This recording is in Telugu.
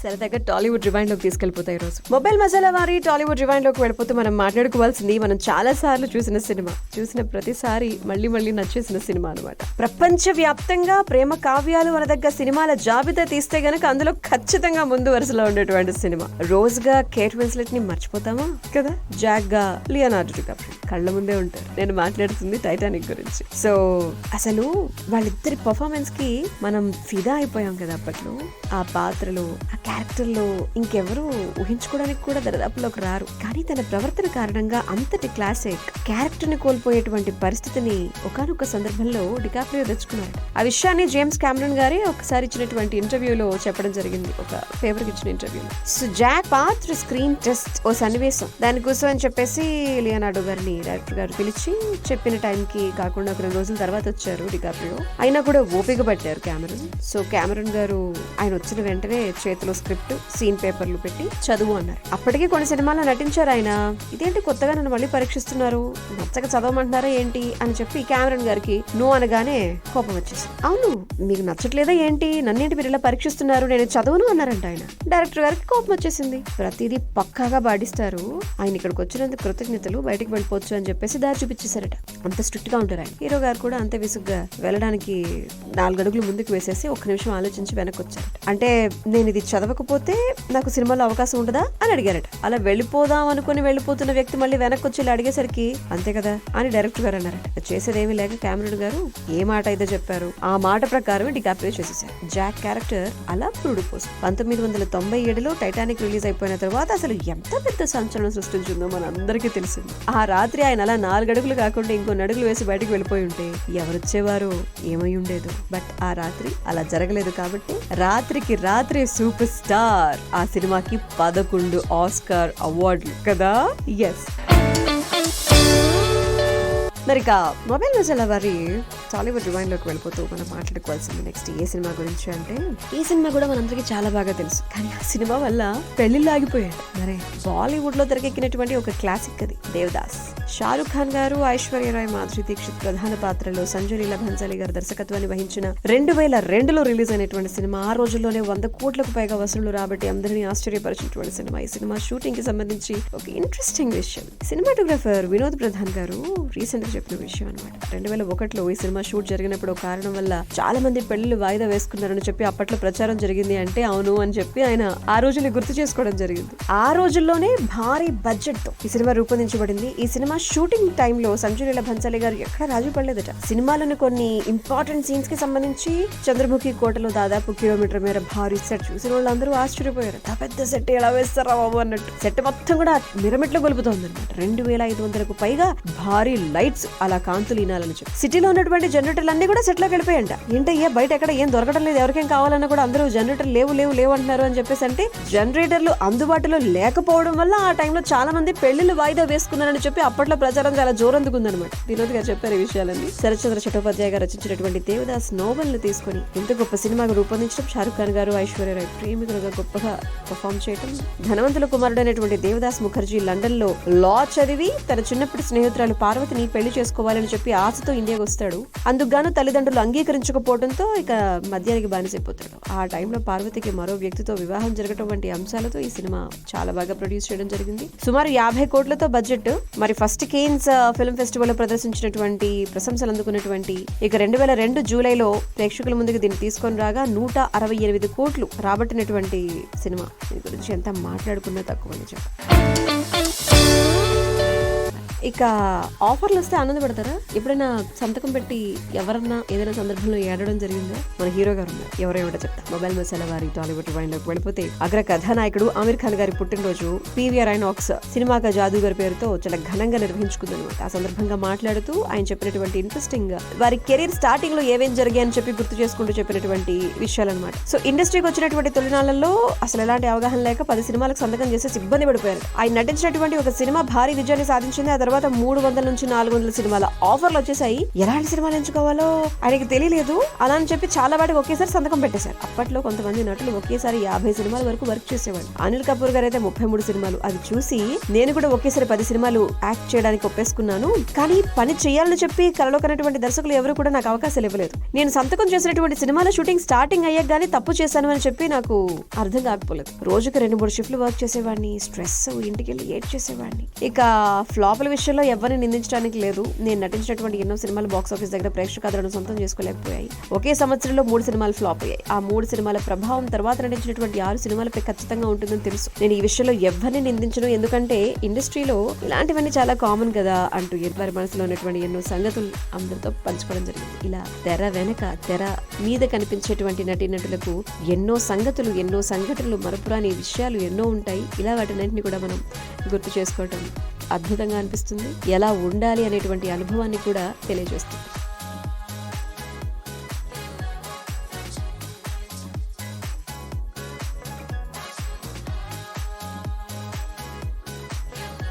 సరదాగా టాలీవుడ్ రివైండ్ లోకి తీసుకెళ్లిపోతాయి ఈ రోజు. మొబైల్ మసాలా వారి టాలీవుడ్ రివైండ్ లోకి వెళ్ళిపోతే మనం మాట్లాడుకోవాల్సింది మనం చాలా సార్లు చూసిన సినిమా, చూసిన ప్రతిసారి మళ్ళీ మళ్ళీ నచ్చేసిన సినిమా అనమాట. ప్రపంచ వ్యాప్తంగా ప్రేమ కావ్యాలు అనదగ్గ సినిమాల జాబితా తీస్తే గనక అందులో ఖచ్చితంగా ముందు వరుసలో ఉండేటువంటి సినిమా. రోజ్ గా కేట్ విన్స్లెట్ ని మర్చిపోతామా కదా, జాక్ గా లియోనార్డో డికాప్రియో కళ్ళ ముందే ఉంటారు. నేను మాట్లాడుతుంది టైటానిక్ గురించి. సో అసలు వాళ్ళిద్దరి పర్ఫార్మెన్స్ కి మనం ఫిదా అయిపోయాం కదా అప్పట్లో. ఆ పాత్రలో, ఆ క్యారెక్టర్ లో ఇంకెవరు ఊహించుకోవడానికి కూడా దరిదాపులోకి రారు. కానీ తన ప్రవర్తన కారణంగా అంతటి క్లాసిక్ క్యారెక్టర్ ని కోల్పోయేటువంటి పరిస్థితిని ఒకానొక సందర్భంలో డికాప్రియో తెచ్చుకున్నారు. ఆ విషయాన్ని జేమ్స్ కామెరన్ గారే ఒకసారి ఇచ్చినటువంటి ఇంటర్వ్యూలో చెప్పడం జరిగింది, ఒక పేపర్ కి ఇచ్చిన ఇంటర్వ్యూలో. సో జాక్ పాత్ర స్క్రీన్ టెస్ట్ ఓ సన్నివేశం, దానికోసం అని చెప్పేసి లియోనార్డో గారిని డైరెక్టర్ గారు పిలిచి చెప్పిన టైం కి కాకుండా కొన్ని రోజుల తర్వాత వచ్చారు డికాప్రియో. అయినా కూడా ఓపిక పట్టారు కామెరన్. సో కామెరన్ గారు ఆయన వచ్చిన వెంటనే చేతిలో స్క్రిప్ట్, సీన్ పేపర్లు పెట్టి చదువు అన్నారు. అప్పటికే కొన్ని సినిమాల్లో నటించారు ఆయన. ఇదేంటి కొత్తగా నన్ను మళ్ళీ పరీక్షిస్తున్నారు, నచ్చక చదవమంటున్నారా ఏంటి అని చెప్పి కామెరన్ గారికి నో అనగానే కోపం వచ్చేసింది. అవును, మీకు నచ్చట్లేదా ఏంటి, నన్నేంటి మీరు ఇలా పరీక్షిస్తున్నారు, నేను చదవను అన్నారంట ఆయన. డైరెక్టర్ గారికి కోపం వచ్చేసింది. ప్రతిదీ పక్కాగా పాటిస్తారు, ఆయన ఇక్కడికి వచ్చినందుకు కృతజ్ఞతలు, బయటికి వెళ్ళిపోవచ్చు అని చెప్పేసి దారి చూపించేశారట. అంత స్ట్రిక్ట్ గా ఉంటారు ఆయన. హీరో గారు కూడా అంతే విసుగ్గా వెళ్ళడానికి 4 అడుగులు ముందుకు వేసేసి ఒక్క నిమిషం ఆలోచించి వెనక్కి వచ్చారట. అంటే నేను ఇది చదవకపోతే నాకు సినిమాలో అవకాశం ఉండదా అని అడిగారట. అలా వెళ్ళిపోదాం అనుకుని వెళ్ళిపోతున్న వ్యక్తి మళ్ళీ వెనక్కి వచ్చి ఇలా అడిగేసరికి అంతే కదా అని డైరెక్టర్ గారు అన్నారట. చేసేదేమీ లేక కామెరన్ గారు ఏ మాట అయితే చెప్పారు ఆ మాట ప్రకారం డికాప్రియో చేసేసారు. జాక్ క్యారెక్టర్ అలా పురుడు పోసు. 1997లో టైటానిక్ రిలీజ్ అయిపోయిన తర్వాత అసలు ఎంత పెద్ద సంచలనం సృష్టించిందో మన అందరికీ తెలిసింది. ఆ రాత్రి ఆయన అలా 4 అడుగులు కాకుండా ఇంకో అడుగులు వేసి బయటకు వెళ్ళిపోయి ఉంటే ఎవరొచ్చేవారో ఏమై ఉండేదో. బట్ ఆ రాత్రి అలా జరగలేదు కాబట్టి రాత్రికి రాత్రి సూపర్ స్టార్. ఆ సినిమాకి 11 ఆస్కార్ అవార్డులు కదా. ఎస్, మరి మొబైల్ మసాలా వారి టాలీవుడ్ రివైండ్ లోకి వెళ్ళిపోతూ మనం మాట్లాడుకోవాల్సింది నెక్స్ట్ ఏ సినిమా గురించి అంటే, ఈ సినిమా కూడా మనందరికీ చాలా బాగా తెలుసు. కానీ ఆ సినిమా వల్ల పెళ్లిళ్ళు ఆగిపోయాడు. మరి బాలీవుడ్ లో తెరకెక్కినటువంటి ఒక క్లాసిక్ అది దేవదాస్. షారుఖ్ ఖాన్ గారు, ఐశ్వర్య రాయ్, మాధురి దీక్షిత్ ప్రధాన పాత్రలో, సంజయ్ లీలా భన్సాలి గారు దర్శకత్వాన్ని వహించిన 2002లో రిలీజ్ అయినటువంటి సినిమా. ఆ రోజుల్లోనే 100 కోట్లకు పైగా వసూళ్లు రాబట్టి అందరినీ ఆశ్చర్యపరిచినటువంటి సినిమా. ఈ సినిమా షూటింగ్ కి సంబంధించి ఒక ఇంట్రెస్టింగ్ విషయం, సినిమాటోగ్రాఫర్ వినోద్ ప్రధాన్ గారు రీసెంట్ గా చెప్పిన విషయం అనమాట. 2001లో ఈ సినిమా షూట్ జరిగినప్పుడు కారణం వల్ల చాలా మంది పెళ్లిళ్ళు వాయిదా వేసుకున్నారని చెప్పి అప్పట్లో ప్రచారం జరిగింది. అంటే అవును అని చెప్పి ఆయన ఆ రోజుల్ని గుర్తు చేసుకోవడం జరిగింది. ఆ రోజుల్లోనే భారీ బడ్జెట్ తో ఈ సినిమా రూపొందించబడింది. ఈ సినిమా షూటింగ్ టైంలో సంజయ్ లీలా భన్సాలి గారు ఎక్కడ రాజీ పడలేదట. సినిమాలోని కొన్ని ఇంపార్టెంట్ సీన్స్ కి సంబంధించి చంద్రముఖి కోటలో దాదాపు కిలోమీటర్ మేర భారీ సెట్ చూసిన వాళ్ళందరూ ఆశ్చర్యపోయారు. పెద్ద సెట్ ఎలా వేస్తారా బాబు అన్నట్టు. సెట్ మొత్తం కూడా మిరమిట్లో గొలుపుతోంది అనమాట. 2500కు పైగా భారీ లైట్స్ అలా కాంతులు ఈనాలని చెప్పి సిటీలో ఉన్నటువంటి జనరేటర్లు అన్ని కూడా సెట్ లోకి వెళ్ళిపోయాయంట. ఏంటయ్యా బయట ఎక్కడ ఏం దొరకడం లేదు, ఎవరికేం కావాలన్నా కూడా అందరూ జనరేటర్ లేవు అంటున్నారు అని చెప్పేసి. అంటే జనరేటర్లు అందుబాటులో లేకపోవడం వల్ల ఆ టైంలో చాలా మంది పెళ్లిళ్ళు వాయిదా వేసుకున్నారని చెప్పి అప్పట్లో ప్రచారం చాలా జోరందుకుందనమాట. వినోద్ గారు చెప్పారు ఈ విషయాలన్నీ. శరత్చంద్ర చట్టోపాధ్యాయ గారు రచించినటువంటి దేవదాస్ నోవెల్ ని తీసుకుని ఇంత గొప్ప సినిమాగా రూపొందించడం, షారుఖ్ ఖాన్ గారు, ఐశ్వర్య రాయ్ ప్రేమికులుగా గొప్పగా పర్ఫామ్ చేయడం, ధనవంతుల కుమారుడు అనేటువంటి దేవదాస్ ముఖర్జీ లండన్ లో లా చదివి తన చిన్నప్పటి స్నేహితురాలు పార్వతిని పెళ్లి చేసుకోవాలని చెప్పి ఆశతో ఇండియాకి వస్తాడు. అందుకుగాను తల్లిదండ్రులు అంగీకరించకపోవడంతో ఇక మద్యానికి బానిసైపోతాడు. ఆ టైంలో పార్వతికి మరో వ్యక్తితో వివాహం జరగడం వంటి అంశాలతో ఈ సినిమా చాలా బాగా ప్రొడ్యూస్ చేయడం జరిగింది. సుమారు 50 కోట్లతో బడ్జెట్. మరి ఫస్ట్ కేన్స్ ఫిల్మ్ ఫెస్టివల్ లో ప్రదర్శించినటువంటి ప్రశంసలు అందుకున్నటువంటి ఇక 2002 జూలైలో ప్రేక్షకుల ముందుకు దీన్ని తీసుకొని రాగా 168 కోట్లు రాబట్టినటువంటి సినిమా. దీని గురించి ఎంత మాట్లాడుకున్నా తక్కువ నిజం. ఇక ఆఫర్లు వస్తే ఆనందపడతారా? ఎప్పుడైనా సంతకం పెట్టి ఎవరన్నా ఏదైనా సందర్భంలో ఏడడం జరిగిందా? మన హీరో గారు ఉన్నారు, ఎవరో చెప్తా. మొబైల్ మసాలా వారి టాలీవుడ్ రివైండ్ లోకి వెళ్ళిపోతే, అగ్ర కథానాయకుడు ఆమిర్ ఖాన్ గారి పుట్టినరోజు పీవీఆర్ ఐనాక్స్ సినిమాగా జాదూగర్ పేరుతో చాలా ఘనంగా నిర్వహించుకుందనమాట. ఆ సందర్భంగా మాట్లాడుతూ ఆయన చెప్పినటువంటి ఇంట్రెస్టింగ్ వారి కెరీర్ స్టార్టింగ్ లో ఏమేం జరిగాయని చెప్పి గుర్తు చేసుకుంటూ చెప్పినటువంటి విషయాలన్నమాట. సో ఇండస్ట్రీకి వచ్చినటువంటి తొలినాళ్లలో అసలు ఎలాంటి అవగాహన లేక 10 సినిమాలకు సంతకం చేసి ఇబ్బంది పడిపోయారు. ఆయన నటించినటువంటి ఒక సినిమా భారీ విజయాన్ని సాధించింది. ఆ తర్వాత 300 నుంచి 400 సినిమాల ఆఫర్లు వచ్చేసాయి. ఎలాంటి సినిమాలు ఎంచుకోవాలో ఆయనకి తెలియలేదు. అలా అని చెప్పి చాలా వాటికి ఒకేసారి సంతకం పెట్టేశారు. అప్పట్లో కొంతమంది నటులు ఒకేసారి 50 సినిమాల వరకు వర్క్ చేసేవాడు. అనిల్ కపూర్ గారు అయితే 33 సినిమాలు. అది చూసి నేను కూడా ఒకేసారి 10 సినిమాలు యాక్ట్ చేయడానికి ఒప్పేసుకున్నాను. కానీ పని చేయాలని చెప్పి కలలో కన్నటువంటి దర్శకులు ఎవరు కూడా నాకు అవకాశాలు ఇవ్వలేదు. నేను సంతకం చేసినటువంటి సినిమాల షూటింగ్ స్టార్టింగ్ అయ్యాక గానీ తప్పు చేశాను అని చెప్పి నాకు అర్థం కాకపోలేదు. రోజుకి 2-3 షిఫ్ట్లు వర్క్ చేసేవాడిని. స్ట్రెస్, ఇంటికి వెళ్ళి ఏడ్ చేసేవాడిని. ఇక ఫ్లాపుల విషయంలో ఎవరిని నిందించడానికి లేదు. నేను నటించినటువంటి ఎన్నో సినిమాలు బాక్స్ ఆఫీస్ దగ్గర ప్రేక్షక ఆదరణ సొంతం చేసుకోలేకపోయాయి. ఒకే సంవత్సరంలో 3 సినిమాలు ఫ్లాప్ అయ్యాయి. ఆ 3 సినిమాల ప్రభావం తర్వాత నటించినటువంటి 6 సినిమాలపై ఖచ్చితంగా ఉంటుందని తెలుసు. నేను ఈ విషయంలో ఎవరిని నిందించను, ఎందుకంటే ఇండస్ట్రీలో ఇలాంటివన్నీ చాలా కామన్ కదా అంటూ వారి మనసులో ఉన్నటువంటి ఎన్నో సంగతులు అందరితో పంచుకోవడం జరిగింది. ఇలా తెర వెనక తెర మీద కనిపించేటువంటి నటీనటులకు ఎన్నో సంగతులు, ఎన్నో సంఘటనలు, మరపురాని విషయాలు ఎన్నో ఉంటాయి. ఇలా వాటినన్నింటినీ కూడా మనం గుర్తు చేసుకోవటం అద్భుతంగా అనిపిస్తుంది. ఎలా ఉండాలి అనేటువంటి అనుభవాన్ని కూడా తెలియజేస్తుంది.